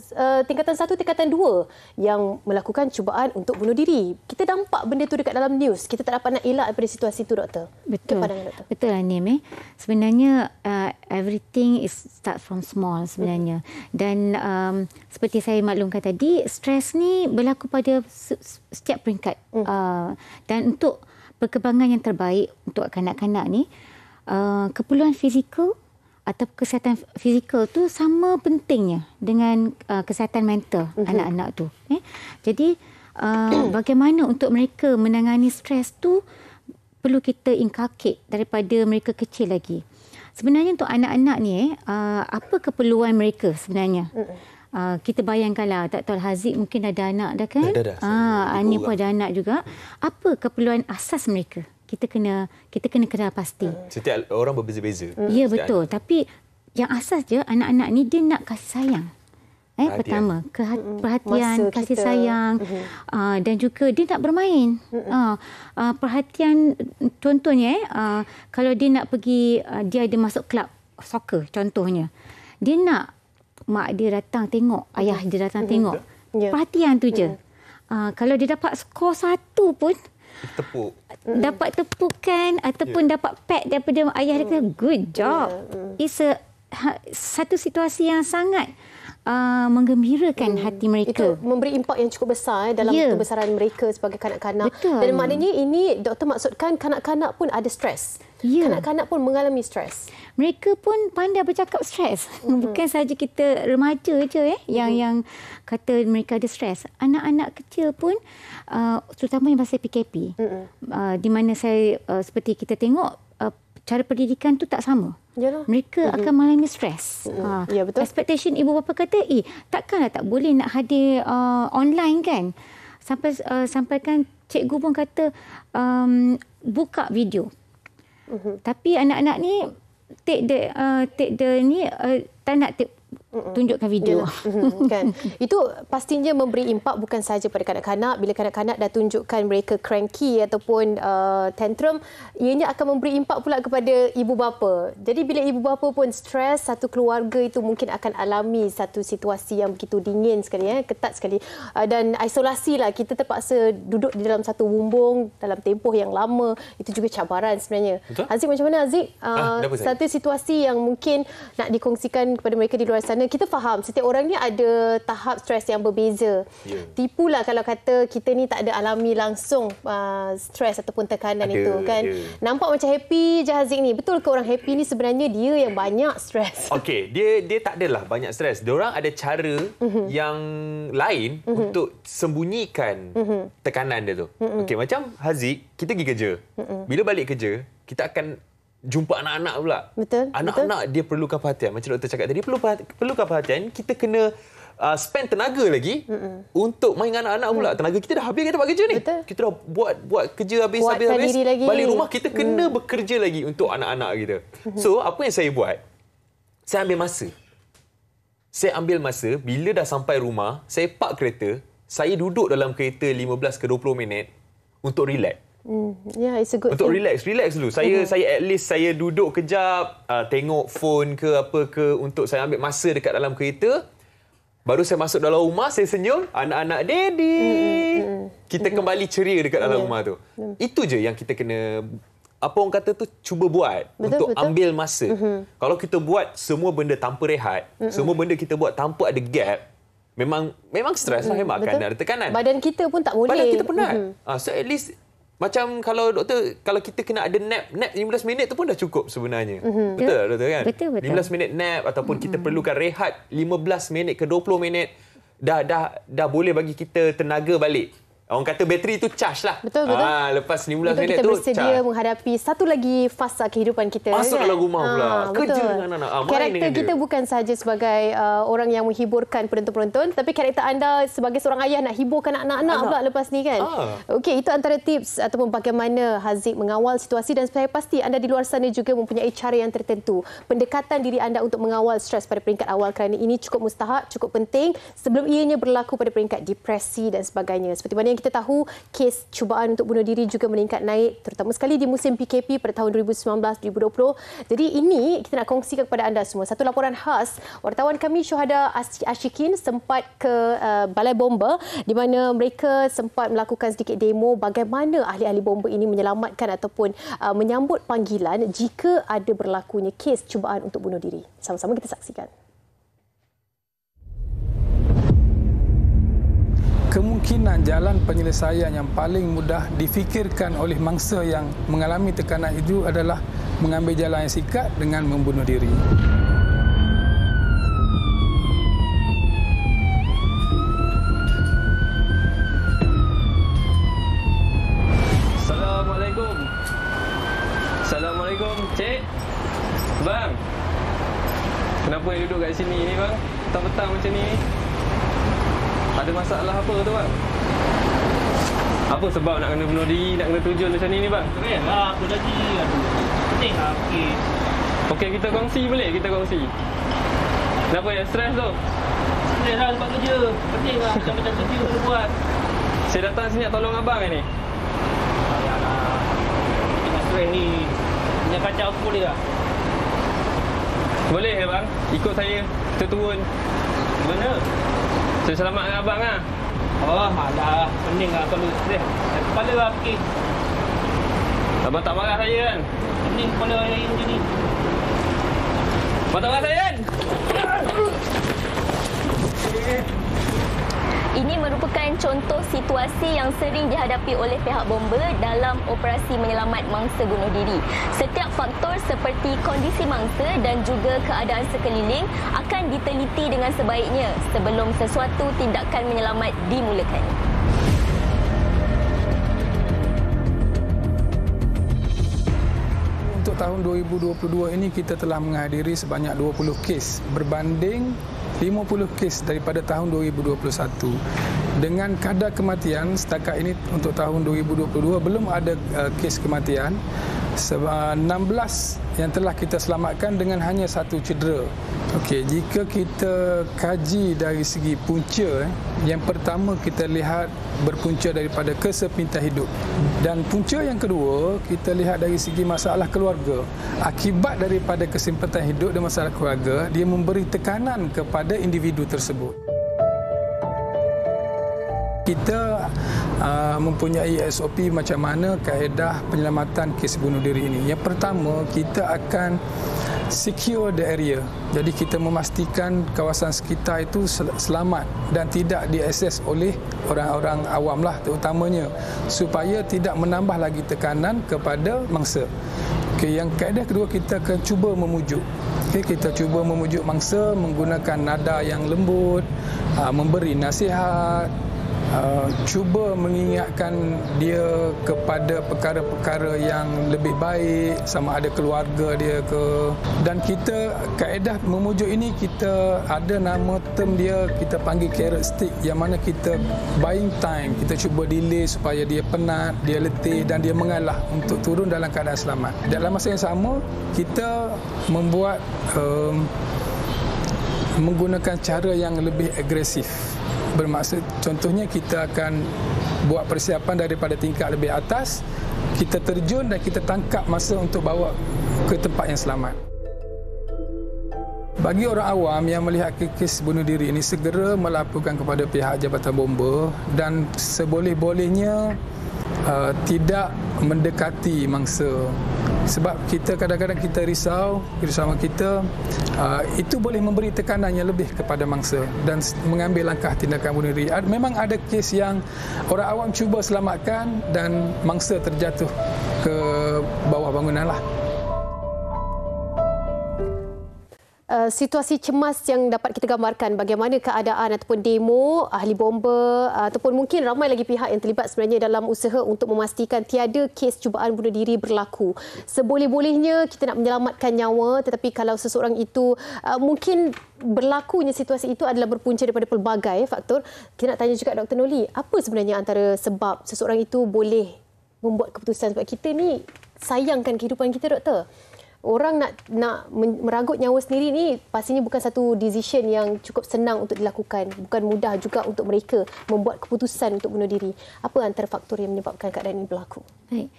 A: tingkatan 1, tingkatan 2 yang melakukan cubaan untuk bunuh diri. Kita nampak benda tu dekat dalam news. Kita tak dapat nak elak daripada situasi itu, doktor.
F: Betul.
A: Doktor?
F: Betul, Anim. Sebenarnya everything is start from small sebenarnya. Dan seperti saya maklumkan tadi, stres ni berlaku pada setiap peringkat. Dan untuk perkembangan yang terbaik untuk kanak-kanak ni, keperluan fizikal atau kesihatan fizikal tu sama pentingnya dengan kesihatan mental anak-anak tu. Jadi bagaimana untuk mereka menangani stres tu perlu kita inculcate daripada mereka kecil lagi. Sebenarnya untuk anak-anak ni apa keperluan mereka sebenarnya? Kita bayangkanlah, tak tahu Haziq mungkin ada anak dah kan?
H: Dah.
F: Ani pun ada anak juga. Apa keperluan asas mereka? Kita kena kenal pasti.
H: Setiap orang berbeza-beza.
F: Ya, betul. Tapi yang asas je, anak-anak ni dia nak kasih sayang. Pertama, perhatian, kasih sayang. Dan juga dia nak bermain. Perhatian, contohnya kalau dia nak pergi, dia ada masuk kelab soccer contohnya. Dia nak mak dia datang tengok, ayah dia datang tengok. Perhatian tu je. Kalau dia dapat skor 1 pun,
H: tepuk.
F: Dapat tepukan ataupun dapat pat daripada ayah dia, good job. It's satu situasi yang sangat menggembirakan hati mereka.
A: Itu memberi impak yang cukup besar dalam kebesaran mereka sebagai kanak-kanak.
F: Betul.
A: Dan maknanya ini doktor maksudkan kanak-kanak pun ada stres. Kanak-kanak pun mengalami stres.
F: Mereka pun pandai bercakap stres. Bukan saja kita remaja je yang kata mereka ada stres. Anak-anak kecil pun terutama yang pasal PKP. Di mana saya seperti kita tengok cara pendidikan tu tak sama.
A: Yalah.
F: Mereka akan mengalami stres.
A: Ya, betul.
F: Expectation ibu bapa kata, takkanlah tak boleh nak hadir online kan? Sampaikan cikgu pun kata buka video. Tapi anak-anak ni take the ni tak nak tunjukkan video.
A: Kan? Itu pastinya memberi impak bukan sahaja pada kanak-kanak. Bila kanak-kanak dah tunjukkan mereka cranky ataupun tantrum, ianya akan memberi impak pula kepada ibu bapa. Jadi bila ibu bapa pun stres, satu keluarga itu mungkin akan alami satu situasi yang begitu dingin sekali, ketat sekali. Dan isolasi lah, kita terpaksa duduk di dalam satu bumbung dalam tempoh yang lama. Itu juga cabaran sebenarnya.
H: Betul?
A: Haziq, macam mana Haziq? Satu situasi yang mungkin nak dikongsikan kepada mereka di luar sana. Kita faham setiap orang ni ada tahap stres yang berbeza. Tipulah kalau kata kita ni tak ada alami langsung stres ataupun tekanan itu kan. Nampak macam happy je Haziq ni. Betul ke orang happy ni sebenarnya dia yang banyak stres?
H: Okey, dia tak adalah banyak stres. Diorang ada cara yang lain untuk sembunyikan tekanan dia tu. Okey, macam Haziq, kita pergi kerja. Bila balik kerja, kita akan jumpa anak-anak pula.
A: Betul.
H: Anak-anak dia perlukan perhatian. Macam doktor cakap tadi, perlukan perhatian. Kita kena spend tenaga lagi untuk main dengan anak-anak pula. Tenaga kita dah habis kita buat kerja ni.
A: Betul.
H: Kita dah buat kerja habis. Balik rumah kita kena bekerja lagi untuk anak-anak kita. So, apa yang saya buat? Saya ambil masa. Bila dah sampai rumah, saya park kereta. Saya duduk dalam kereta 15 ke 20 minit untuk relax.
A: It's a good
H: untuk
A: thing.
H: relax dulu. Saya at least saya duduk kejap, tengok phone ke apa ke, untuk saya ambil masa dekat dalam kereta. Baru saya masuk dalam rumah, saya senyum, anak-anak daddy. Kita kembali ceria dekat dalam rumah tu. Itu je yang kita kena, apa orang kata tu, cuba buat. Betul. Ambil masa. Kalau kita buat semua benda tanpa rehat, semua benda kita buat tanpa ada gap, memang stres lah, memang akan ada tekanan.
A: Badan kita pun tak boleh.
H: Badan kita penat. So at least macam kalau kita kena ada nap 15 minit tu pun dah cukup sebenarnya. Betul tak doktor kan?
F: Betul.
H: 15 minit nap ataupun kita perlukan rehat 15 minit ke 20 minit dah boleh bagi kita tenaga balik. Orang kata bateri tu charge lah.
A: Betul.
H: Lepas 15 minit
A: kita
H: tu
A: bersedia
H: charge.
A: menghadapi satu lagi fasa kehidupan kita.
H: Masuk dalam rumah pula. Kerja dengan anak.
A: Karakter kita bukan sahaja sebagai orang yang menghiburkan penonton-penonton, tapi karakter anda sebagai seorang ayah nak hiburkan anak-anak pula lepas ni kan. Okey, itu antara tips ataupun bagaimana Haziq mengawal situasi, dan saya pasti anda di luar sana juga mempunyai cara yang tertentu. Pendekatan diri anda untuk mengawal stres pada peringkat awal, kerana ini cukup mustahak, cukup penting sebelum ianya berlaku pada peringkat depresi dan sebagainya. Seperti mana yang yang kita tahu, kes cubaan untuk bunuh diri juga meningkat naik, terutama sekali di musim PKP pada tahun 2019-2020. Jadi ini kita nak kongsikan kepada anda semua. Satu laporan khas, wartawan kami Syuhada Ashikin sempat ke Balai Bomba di mana mereka sempat melakukan sedikit demo bagaimana ahli-ahli bomba ini menyelamatkan ataupun menyambut panggilan jika ada berlakunya kes cubaan untuk bunuh diri. Sama-sama kita saksikan.
I: Kemungkinan jalan penyelesaian yang paling mudah difikirkan oleh mangsa yang mengalami tekanan itu adalah mengambil jalan yang sikat dengan membunuh diri.
J: Assalamualaikum. Assalamualaikum, Cik. Bang. Kenapa yang duduk kat sini ni, bang? Petang-petang macam ni. Ada masalah apa tu, bang? Apa sebab nak kena bunuh diri, nak kena terjun macam ni, bang?
K: Lah, apa lagi? Aduh, penting lah kes.
J: Okey, kita kongsi boleh? Kita kongsi. Kenapa yang stres tu?
K: Stres lah sebab kerja. Penting lah, macam-macam kerja kena buat.
J: Saya datang sini nak tolong abang ni.
K: Ayalah, tengah stres ni. Punya kacau aku boleh tak?
J: Boleh ya, bang? Ikut saya. Kita turun.
K: Mana?
J: Saya selamatkan abang lah.
K: Oh, alah. Pening lah kalau stres. Kepala lah fikir.
J: Abang tak marah saya kan?
K: Pening kepala yang macam ni.
J: Abang tak marah saya kan?
L: Ini merupakan contoh situasi yang sering dihadapi oleh pihak bomba dalam operasi menyelamat mangsa bunuh diri. Setiap faktor seperti kondisi mangsa dan juga keadaan sekeliling akan diteliti dengan sebaiknya sebelum sesuatu tindakan menyelamat dimulakan.
I: Untuk tahun 2022 ini kita telah menghadiri sebanyak 20 kes berbanding 50 kes daripada tahun 2021. Dengan kadar kematian setakat ini untuk tahun 2022 belum ada kes kematian. 16 yang telah kita selamatkan dengan hanya satu cedera. Okey, jika kita kaji dari segi punca, yang pertama kita lihat berpunca daripada kesempurnaan hidup. Dan punca yang kedua, kita lihat dari segi masalah keluarga. Akibat daripada kesempurnaan hidup dan masalah keluarga, dia memberi tekanan kepada individu tersebut. Kita mempunyai SOP macam mana kaedah penyelamatan kes bunuh diri ini. Yang pertama, kita akan secure the area. Jadi kita memastikan kawasan sekitar itu selamat dan tidak diakses oleh orang-orang awam lah terutamanya, supaya tidak menambah lagi tekanan kepada mangsa. Okay, yang kaedah kedua, kita akan cuba memujuk. Okay, kita cuba memujuk mangsa menggunakan nada yang lembut, memberi nasihat, cuba mengingatkan dia kepada perkara-perkara yang lebih baik, sama ada keluarga dia ke. Dan kita kaedah memujuk ini, kita ada nama term dia, kita panggil carrot stick, yang mana kita buying time, kita cuba delay supaya dia penat, dia letih dan dia mengalah untuk turun dalam keadaan selamat. Dalam masa yang sama, kita membuat menggunakan cara yang lebih agresif. Bermaksud contohnya kita akan buat persiapan daripada tingkat lebih atas, kita terjun dan kita tangkap masa untuk bawa ke tempat yang selamat. Bagi orang awam yang melihat kes bunuh diri ini, segera melaporkan kepada pihak Jabatan Bomba dan seboleh-bolehnya tidak mendekati mangsa. Sebab kita kadang-kadang kita risau kita itu boleh memberi tekanan yang lebih kepada mangsa dan mengambil langkah tindakan bunuh diri. Memang ada kes yang orang awam cuba selamatkan dan mangsa terjatuh ke bawah bangunan lah.
A: Situasi cemas yang dapat kita gambarkan bagaimana keadaan ataupun demo ahli bomba ataupun mungkin ramai lagi pihak yang terlibat sebenarnya dalam usaha untuk memastikan tiada kes cubaan bunuh diri berlaku. Seboleh-bolehnya kita nak menyelamatkan nyawa, tetapi kalau seseorang itu mungkin berlakunya situasi itu adalah berpunca daripada pelbagai faktor. Kita nak tanya juga Dr. Noli, apa sebenarnya antara sebab seseorang itu boleh membuat keputusan, sebab kita ni sayangkan kehidupan kita, doktor. orang nak meragut nyawa sendiri ni pastinya bukan satu decision yang cukup senang untuk dilakukan. Bukan mudah juga untuk mereka membuat keputusan untuk bunuh diri. Apa antara faktor yang menyebabkan keadaan ini berlaku?
F: Baik.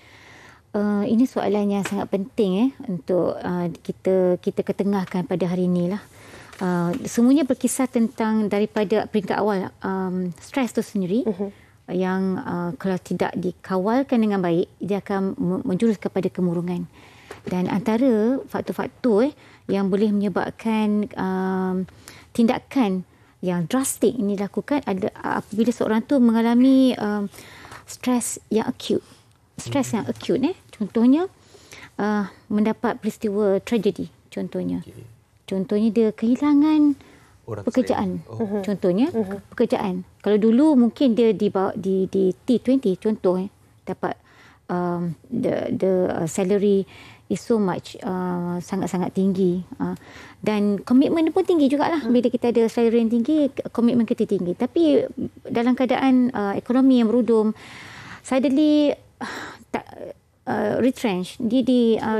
F: Ini soalan yang sangat penting untuk kita ketengahkan pada hari inilah. Semuanya berkisar tentang daripada peringkat awal stres itu sendiri yang kalau tidak dikawalkan dengan baik dia akan menjurus kepada kemurungan. Dan antara faktor-faktor yang boleh menyebabkan tindakan yang drastik ini dilakukan apabila seorang tu mengalami stres yang akut. Stres yang akut contohnya mendapat peristiwa tragedi contohnya. Contohnya dia kehilangan pekerjaan. Contohnya pekerjaan. Kalau dulu mungkin dia di T20 contoh dapat the salary is so much sangat-sangat tinggi dan komitmen pun tinggi jugalah. Bila kita ada salary yang tinggi, komitmen kita tinggi, tapi dalam keadaan ekonomi yang berudum suddenly retrench, dia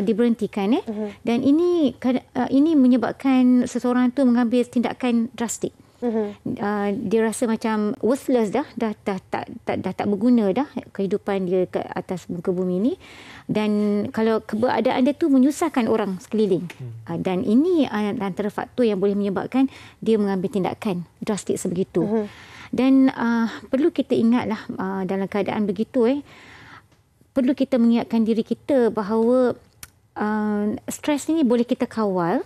F: diberhentikan dan ini menyebabkan seseorang tu mengambil tindakan drastik. Dia rasa macam worthless dah tak berguna dah kehidupan dia ke atas muka bumi ni, dan kalau keberadaan dia tu menyusahkan orang sekeliling, dan ini antara faktor yang boleh menyebabkan dia mengambil tindakan drastik sebegitu. Dan perlu kita ingatlah dalam keadaan begitu perlu kita mengingatkan diri kita bahawa stres ini boleh kita kawal.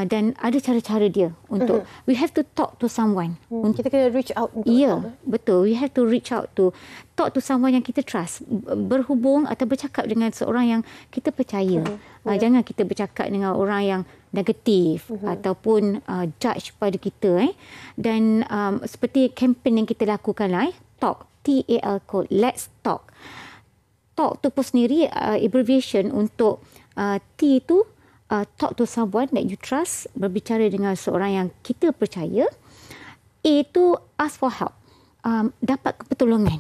F: Dan ada cara-cara dia untuk we have to talk to someone.
A: Kita kena reach out.
F: Betul. We have to reach out to talk to someone yang kita trust. Berhubung atau bercakap dengan seorang yang kita percaya. Jangan kita bercakap dengan orang yang negatif ataupun judge pada kita. Dan seperti kempen yang kita lakukan lah, talk, TAL, let's talk. Talk tu pun sendiri abbreviation untuk T tu talk to someone that you trust, berbicara dengan seorang yang kita percaya. A tu ask for help, dapat pertolongan.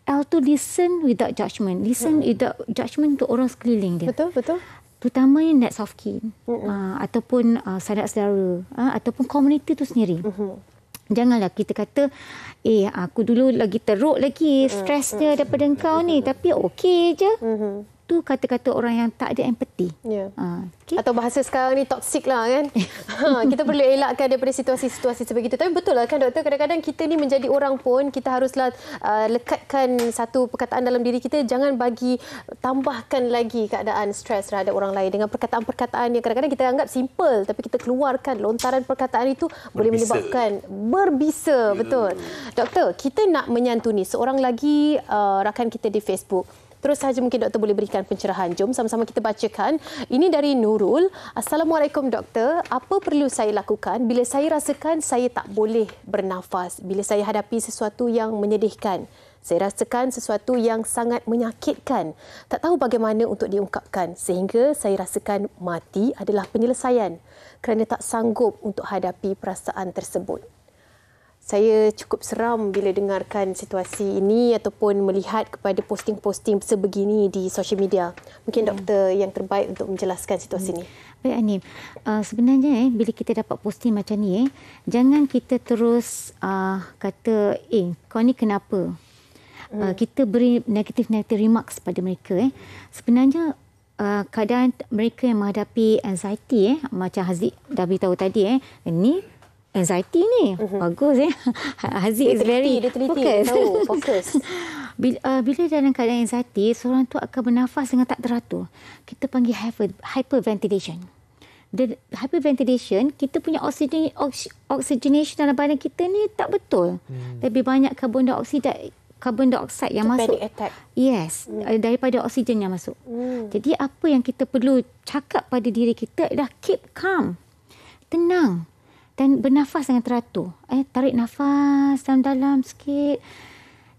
F: L tu listen without judgment, listen without judgment untuk orang sekeliling dia.
A: Betul.
F: Terutamanya next of kin, ataupun sanak saudara, ataupun komuniti tu sendiri. Janganlah kita kata, aku dulu lagi teruk lagi, stres dia daripada engkau ni, tapi okey je. Tu kata-kata orang yang tak ada empati.
A: Atau bahasa sekarang ni toksik lah kan. Kita perlu elakkan daripada situasi-situasi sebegitu. Tapi betul lah kan doktor, kadang-kadang kita ni menjadi orang pun kita haruslah lekatkan satu perkataan dalam diri kita, jangan bagi tambahkan lagi keadaan stres terhadap orang lain dengan perkataan-perkataan yang kadang-kadang kita anggap simple, tapi kita keluarkan lontaran perkataan itu boleh menyebabkan berbisa. Betul. Doktor, kita nak menyantuni seorang lagi rakan kita di Facebook. Terus saja mungkin doktor boleh berikan pencerahan. Jom sama-sama kita bacakan. Ini dari Nurul. Assalamualaikum doktor. Apa perlu saya lakukan bila saya rasakan saya tak boleh bernafas? Bila saya hadapi sesuatu yang menyedihkan. Saya rasakan sesuatu yang sangat menyakitkan. Tak tahu bagaimana untuk diungkapkan. Sehingga saya rasakan mati adalah penyelesaian. Kerana tak sanggup untuk hadapi perasaan tersebut. Saya cukup seram bila dengarkan situasi ini ataupun melihat kepada posting-posting sebegini di sosial media. Mungkin doktor yang terbaik untuk menjelaskan situasi ini.
F: Baik Anim, sebenarnya bila kita dapat posting macam ni, jangan kita terus kata, kau ni kenapa? Kita beri negative remarks pada mereka. Sebenarnya keadaan mereka yang menghadapi anxiety, macam Haziq dah beritahu tadi, ni anxiety ni bagus Haziq is very focus. Bila dalam keadaan anxiety, seorang tu akan bernafas dengan tak teratur. Kita panggil hyperventilation. The hyperventilation, kita punya oxygenation dalam badan kita ni tak betul. Lebih banyak carbon dioxide yang masuk.
A: Panic attack.
F: Yes, daripada oksigen yang masuk. Jadi apa yang kita perlu cakap pada diri kita adalah keep calm. Tenang. Dan bernafas dengan teratur. Tarik nafas dalam-dalam sikit.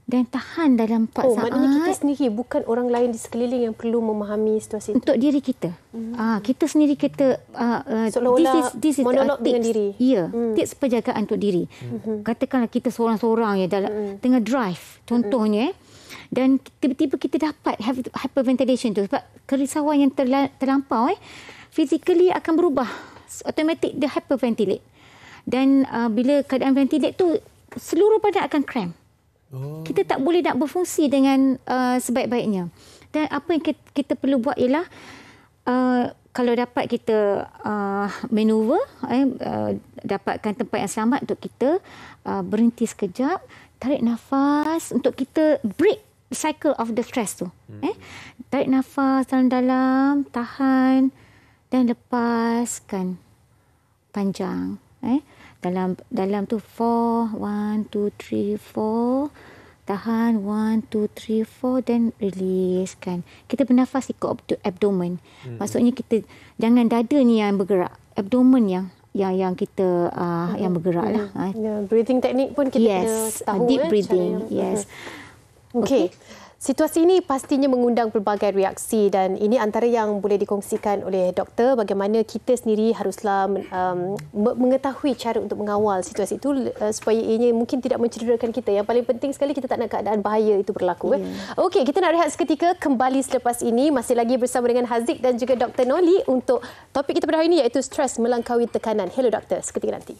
F: Dan tahan dalam 4 saat.
A: Maknanya kita sendiri, bukan orang lain di sekeliling yang perlu memahami situasi itu.
F: Untuk diri kita. Kita sendiri, kita...
A: seolah-olah monolog dengan diri.
F: Ya, tips penjagaan untuk diri. Katakanlah kita seorang-seorang dalam tengah drive. Contohnya, Dan tiba-tiba kita dapat hyperventilation tu sebab kerisauan yang terlampau physically akan berubah, automatic dia hyperventilate. Dan bila keadaan ventilate tu seluruh badan akan cramp. Kita tak boleh nak berfungsi dengan sebaik-baiknya. Dan apa yang kita perlu buat ialah kalau dapat kita maneuver, dapatkan tempat yang selamat untuk kita berhenti sekejap, tarik nafas untuk kita break cycle of the stress tu. Tarik nafas dalam-dalam, tahan dan lepaskan panjang. Dalam tu 4, 1, 2, 3, 4. Tahan 1, 2, 3, 4 dan releasekan. Kita bernafas ikut abdomen. Maksudnya kita jangan dada ni yang bergerak, abdomen yang kita yang bergerak lah.
A: Breathing technique pun kita kena tahu.
F: Deep breathing. Yes.
A: Okay. Situasi ini pastinya mengundang pelbagai reaksi dan ini antara yang boleh dikongsikan oleh doktor bagaimana kita sendiri haruslah mengetahui cara untuk mengawal situasi itu supaya ianya mungkin tidak mencederakan kita. Yang paling penting sekali kita tak nak keadaan bahaya itu berlaku. Okey, kita nak rehat seketika, kembali selepas ini masih lagi bersama dengan Haziq dan juga Dr. Noli untuk topik kita pada hari ini iaitu stres melangkaui tekanan. Hello doktor, seketika nanti.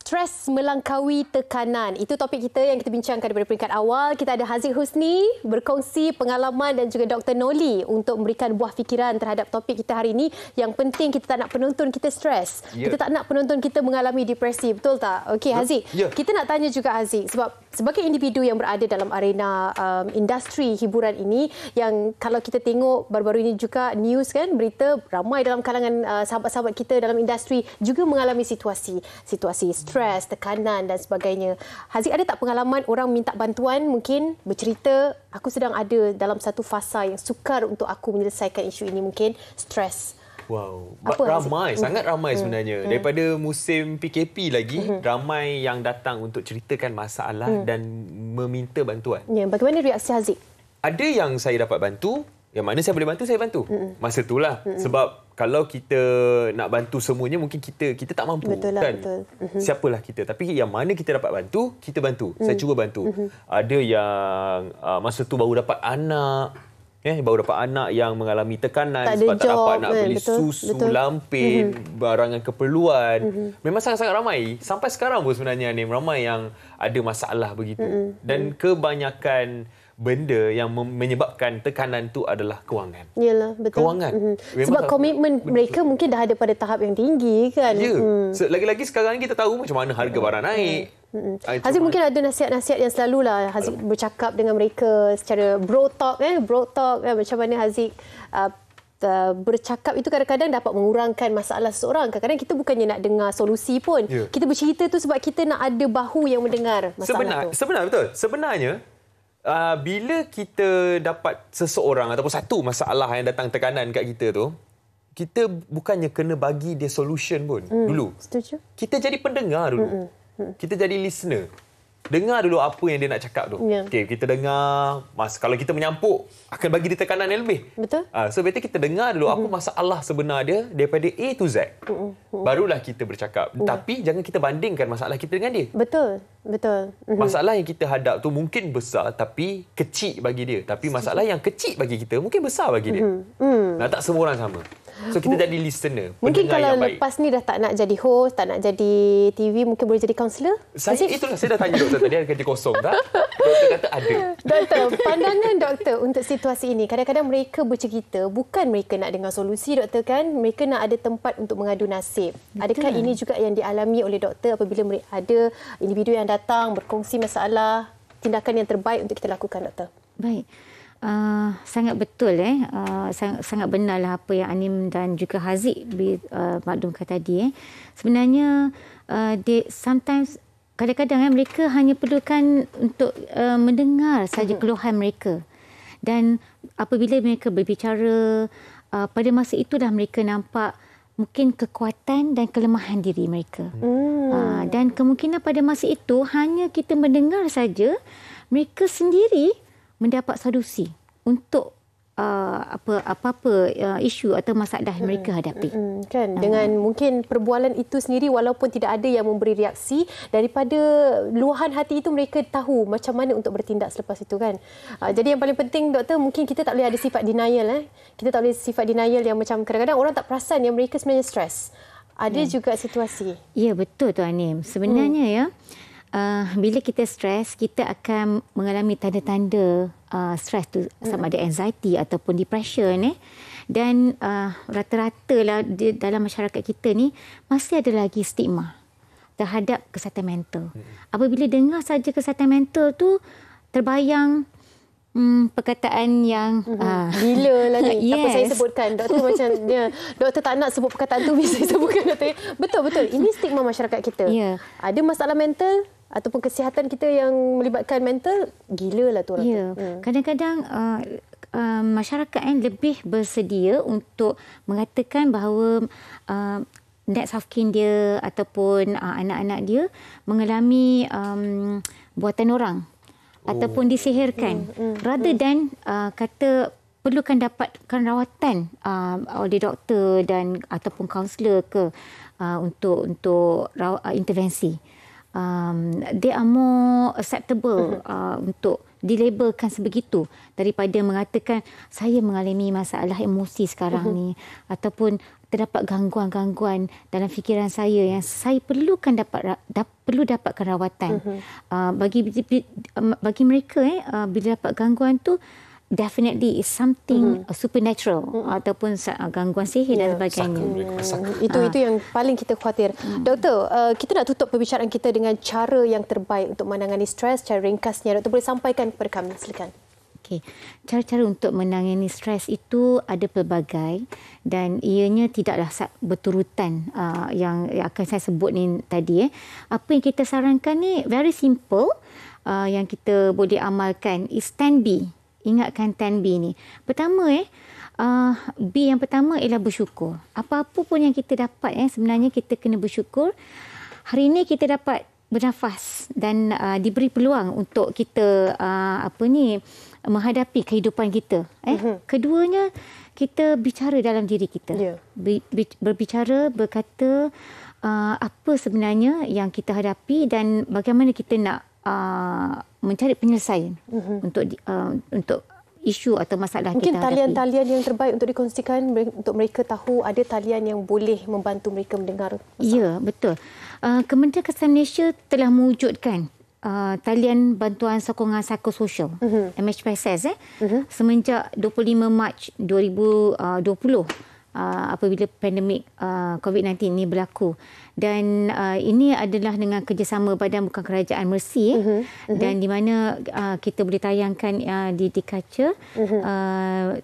A: Stres melangkaui tekanan. Itu topik kita yang kita bincangkan daripada peringkat awal. Kita ada Haziq Husni berkongsi pengalaman dan juga Dr. Noli untuk memberikan buah fikiran terhadap topik kita hari ini. Yang penting kita tak nak penonton kita stres. Kita tak nak penonton kita mengalami depresi. Betul tak? Okey Haziq. Kita nak tanya juga Haziq sebab sebagai individu yang berada dalam arena industri hiburan ini yang kalau kita tengok baru-baru ini juga news kan, berita ramai dalam kalangan sahabat-sahabat kita dalam industri juga mengalami situasi stres, tekanan dan sebagainya. Haziq, ada tak pengalaman orang minta bantuan, mungkin bercerita, aku sedang ada dalam satu fasa yang sukar untuk aku menyelesaikan isu ini, mungkin stres.
H: Wow, ramai, sangat ramai sebenarnya. Daripada musim PKP lagi, ramai yang datang untuk ceritakan masalah dan meminta bantuan.
A: Ya, bagaimana reaksi Haziq?
H: Ada yang saya dapat bantu, yang mana saya boleh bantu, saya bantu. Masa itulah. Sebab kalau kita nak bantu semuanya, mungkin kita tak mampu.
A: Betul lah, betul.
H: Siapalah kita. Tapi yang mana kita dapat bantu, kita bantu. Saya cuba bantu. Ada yang masa tu baru dapat anak. Baru dapat anak yang mengalami tekanan sebab tak dapat nak beli susu, lampin, barangan keperluan. Memang sangat-sangat ramai. Sampai sekarang pun sebenarnya ni ramai yang ada masalah begitu. Dan kebanyakan benda yang menyebabkan tekanan tu adalah kewangan.
A: Yalah, betul.
H: Kewangan.
A: Sebab komitmen mereka mungkin dah ada pada tahap yang tinggi kan.
H: Ya. Lagi-lagi sekarang kita tahu macam mana harga barang naik.
A: Haziq mungkin ada nasihat-nasihat yang selalulah Haziq bercakap dengan mereka secara bro talk macam mana Haziq bercakap itu kadang-kadang dapat mengurangkan masalah seseorang. Kadang-kadang kita bukannya nak dengar solusi pun. Kita bercerita tu sebab kita nak ada bahu yang mendengar masalah tu.
H: Betul. Sebenarnya bila kita dapat seseorang ataupun satu masalah yang datang tekanan kat kita tu, kita bukannya kena bagi dia solution pun dulu.
A: Setuju.
H: Kita jadi pendengar dulu. Kita jadi listener. Dengar dulu apa yang dia nak cakap tu. Okay, kita dengar. Kalau kita menyampuk, akan bagi dia tekanan yang lebih.
A: Betul.
H: So, better kita dengar dulu apa masalah sebenar dia daripada A to Z. Barulah kita bercakap. Tapi jangan kita bandingkan masalah kita dengan dia.
A: Betul.
H: Masalah yang kita hadap tu mungkin besar tapi kecil bagi dia. Tapi masalah yang kecil bagi kita mungkin besar bagi dia. Tak semua orang sama. So kita jadi listener.
A: Mungkin kalau lepas ni dah tak nak jadi host, tak nak jadi TV, mungkin boleh jadi kaunselor?
H: Saya dah tanya doktor tadi ada kerja kosong tak? Doktor kata ada.
A: Doktor, pandangan doktor untuk situasi ini. Kadang-kadang mereka bercerita bukan mereka nak dengar solusi doktor kan, mereka nak ada tempat untuk mengadu nasib. Adakah ini juga yang dialami oleh doktor apabila ada individu yang datang berkongsi masalah, tindakan yang terbaik untuk kita lakukan doktor?
F: Baik. Sangat betul sangat benarlah apa yang Anim dan juga Haziq maklumkan tadi. Sebenarnya sometimes kadang-kadang mereka hanya perlukan untuk mendengar saja keluhan mereka. Dan apabila mereka berbicara, pada masa itulah mereka nampak mungkin kekuatan dan kelemahan diri mereka. Dan kemungkinan pada masa itu hanya kita mendengar saja, mereka sendiri mendapat solusi untuk apa-apa isu atau masalah mereka hadapi.
A: Kan dengan mungkin perbualan itu sendiri walaupun tidak ada yang memberi reaksi, daripada luahan hati itu mereka tahu macam mana untuk bertindak selepas itu kan. Jadi yang paling penting doktor, mungkin kita tak boleh ada sifat denial Kita tak boleh sifat denial yang macam kadang-kadang orang tak perasan yang mereka sebenarnya stres. Ada juga situasi.
F: Ya, betul Tuan Nim. Sebenarnya ya, bila kita stres, kita akan mengalami tanda-tanda stres tu, sama ada anxiety ataupun depression. Dan rata-rata lah dalam masyarakat kita ni masih ada lagi stigma terhadap kesihatan mental. Apabila dengar saja kesihatan mental tu, terbayang perkataan yang
A: gila lah ni.
F: Yes.
A: Apa saya sebutkan doktor macam dia, doktor tak nak sebut perkataan tu, bisa sebutkan doktor. Betul ini stigma masyarakat kita. Ada masalah mental ataupun kesihatan kita yang melibatkan mental, gila lah tu orang.
F: Kadang-kadang masyarakat lebih bersedia untuk mengatakan bahawa next of kin dia ataupun anak-anak dia mengalami buatan orang ataupun disihirkan, rather than kata perlukan dapatkan rawatan oleh doktor dan ataupun kaunselor ke untuk intervensi. They are more acceptable untuk dilabelkan sebegitu daripada mengatakan saya mengalami masalah emosi sekarang ni, ataupun terdapat gangguan-gangguan dalam fikiran saya yang saya perlukan perlu dapatkan rawatan. Bagi mereka bila dapat gangguan tu, definitely is something supernatural ataupun gangguan sihir dan sebagainya.
A: Itu yang paling kita khawatir. Doktor, kita nak tutup perbicaraan kita dengan cara yang terbaik untuk menangani stres. Cara ringkasnya doktor boleh sampaikan kepada kami, silakan.
F: Okey, cara-cara untuk menangani stres itu ada pelbagai dan ianya tidaklah berturutan yang akan saya sebut ni tadi. Apa yang kita sarankan ni very simple, yang kita boleh amalkan is 10B. Ingatkan 10B ni. Pertama B yang pertama ialah bersyukur. Apa-apa pun yang kita dapat sebenarnya kita kena bersyukur. Hari ini kita dapat bernafas dan diberi peluang untuk kita menghadapi kehidupan kita. Keduanya, kita bicara dalam diri kita. Berbicara, berkata apa sebenarnya yang kita hadapi dan bagaimana kita nak mencari penyelesaian untuk isu atau masalah
A: mungkin
F: kita hadapi.
A: Mungkin talian-talian yang terbaik untuk dikongsikan untuk mereka tahu ada talian yang boleh membantu mereka mendengar masalah.
F: Ya, betul. Kementerian Kesihatan Malaysia telah mewujudkan talian bantuan sokongan psikososial MHPSS semenjak 25 Mac 2020 apabila pandemik COVID-19 ini berlaku. Dan ini adalah dengan kerjasama Badan Bukan Kerajaan Mercy dan di mana kita boleh tayangkan di kaca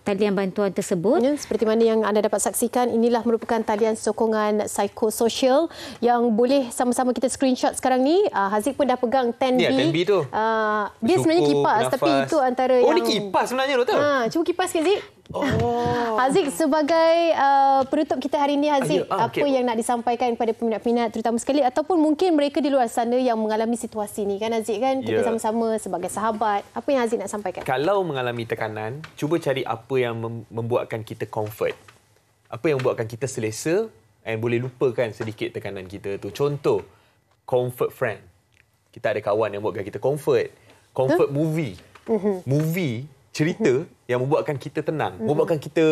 F: talian bantuan tersebut.
A: Seperti mana yang anda dapat saksikan, inilah merupakan talian sokongan psikososial yang boleh sama-sama kita screenshot sekarang ni. Haziq pun dah pegang 10B.
H: Ya, 10B tu.
A: Dia sebenarnya kipas, nafas. Tapi itu antara yang...
H: ni kipas sebenarnya, doktor.
A: Cuba kipaskan, Haziq. Haziq, sebagai penutup kita hari ini, Haziq, apa yang nak disampaikan kepada peminat-peminat terutama sekali ataupun mungkin mereka di luar sana yang mengalami situasi ni kan, Haziq, kan? Kita sama-sama sebagai sahabat. Apa yang Haziq nak sampaikan?
H: Kalau mengalami tekanan, cuba cari apa yang membuatkan kita comfort. Apa yang membuatkan kita selesa dan boleh lupakan sedikit tekanan kita tu. Contoh, comfort friend. Kita ada kawan yang buatkan kita comfort. Comfort movie. Movie cerita yang membuatkan kita tenang, membuatkan kita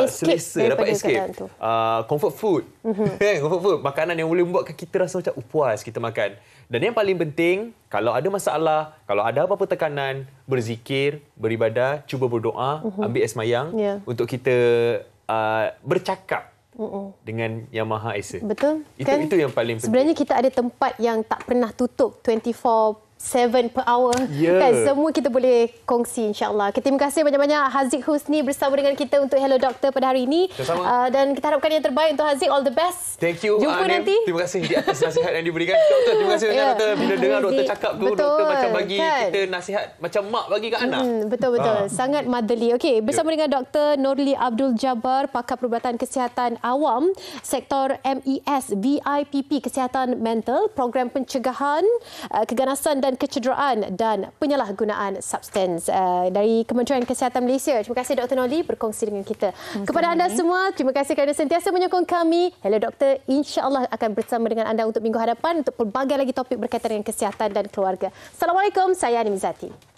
H: selesa, dapat escape. Comfort food. Comfort food, makanan yang boleh membuatkan kita rasa macam puas kita makan. Dan yang paling penting, kalau ada masalah, kalau ada apa-apa tekanan, berzikir, beribadah, cuba berdoa, ambil air semayang untuk kita bercakap dengan Yang Maha Esa.
A: Betul.
H: Itu yang paling penting.
A: Sebenarnya kita ada tempat yang tak pernah tutup 24/7 per hour. Kan semua kita boleh kongsi, insya-Allah. Terima kasih banyak-banyak Haziq Husni bersama dengan kita untuk Hello Doktor pada hari ini. Dan kita harapkan yang terbaik untuk Haziq. All the best.
H: Thank you.
A: Jumpa nanti.
H: Terima kasih di atas nasihat yang diberikan. Doktor, terima kasih banyak doktor. Bila dengar doktor cakap tu, doktor macam bagi kita nasihat macam mak bagi kat anak.
A: Betul-betul. Sangat motherly. Okey, bersama dengan Dr. Nurli Abdul Jabbar, pakar perubatan kesihatan awam, sektor MES, VIPP, kesihatan mental, program pencegahan, keganasan dan dan kecederaan dan penyalahgunaan substans dari Kementerian Kesihatan Malaysia. Terima kasih Dr. Noli berkongsi dengan kita. Kepada anda semua, terima kasih kerana sentiasa menyokong kami. Hello Doktor, insya-Allah akan bersama dengan anda untuk minggu hadapan untuk pelbagai lagi topik berkaitan dengan kesihatan dan keluarga. Assalamualaikum, saya Nimzati.